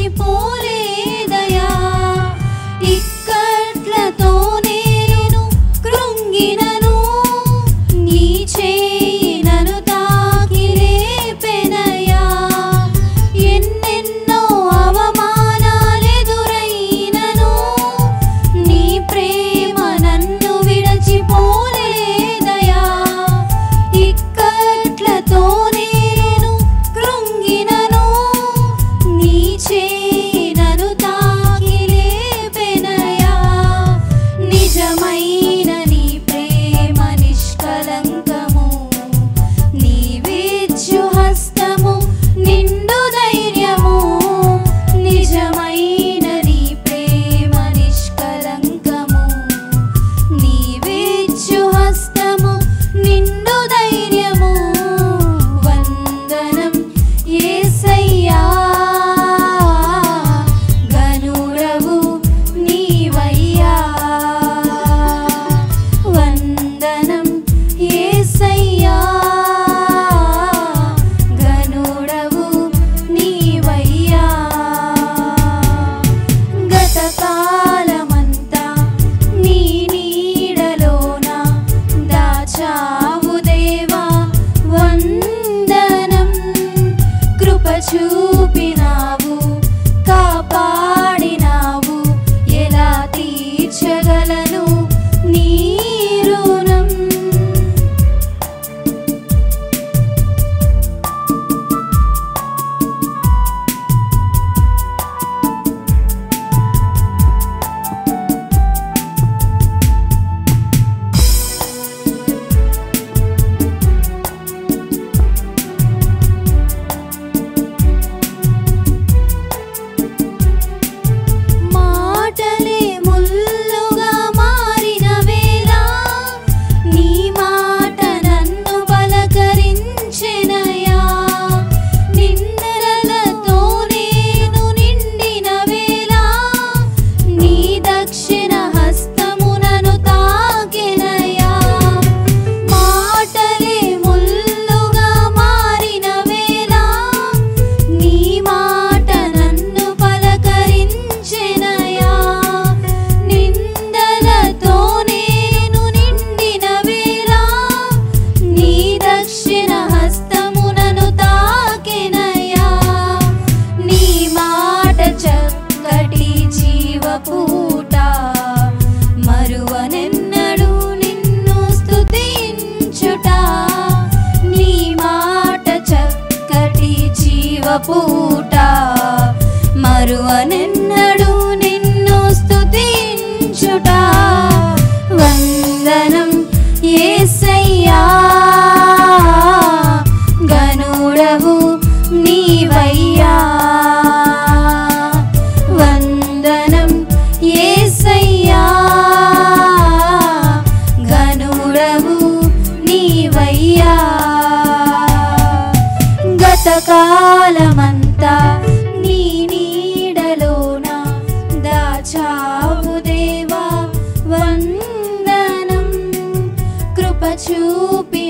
విడచిపోలేదయా. ఇక్కట్లతో నేను కృంగినను, నీ చేయి నన్ను తాకి లేపెనయా. ఎన్నెన్నో అవమానాలెదురైనను, నీ ప్రేమ నన్ను విడచిపోలేదయా. ఇక్కట్లతో నేను కృంగినను, నీ చేయి నన్ను తాకి లేపెనయా. నిజమైన నీ ప్రేమ నిష్కలంకము, నీవిచ్చు హస్తము నిండు ధైర్యము. నిజమైన నీ ప్రేమ నిష్కలంకము, నీవిచ్చు హస్తము నిండు ధైర్యము. వందనం యేసయ్యా, గనుడవు నీవయ్యా. వందనం యేసయ్యా, గనుడవు నీవయ్యా. గతకాలమంతా నీ నీడలోన దాచావు దేవా, వందనం. కృప చూపినావు, కాపాడినావు, ఎలా తీర్చగలను నీ రుణం. మాటలే ముల్లుగా మారిన వేళ, నీ మాట నన్ను పలకరించెనయా. నిందలతో నేను నిండిన వేళ, నీ దక్షిణ హస్తము నన్ను తాకెనయా. మాటలే ముల్లుగా మారిన వేళ, నీ మాట నన్ను పలకరించెనయా. నిందలతో నేను నిండిన వేళ, నీ దక్షిణ హస్తము నన్ను తాకెనయా. నీ మాట చక్కటి జీవపూట, మరువనెన్నడు నిన్ను స్తుతించుట. నీ మాట చక్కటి జీవపూట, మరువనెన్నడు నిన్ను స్తుతించుట. వందనం యేసయ్యా, గనుడవు నీవయ్యా. వందనం యేసయ్యా, గనుడవు నీవయ్యా. గతకాలమంతా నీ నీడలోన దాచావు దేవా, వందనం. కృప చూపి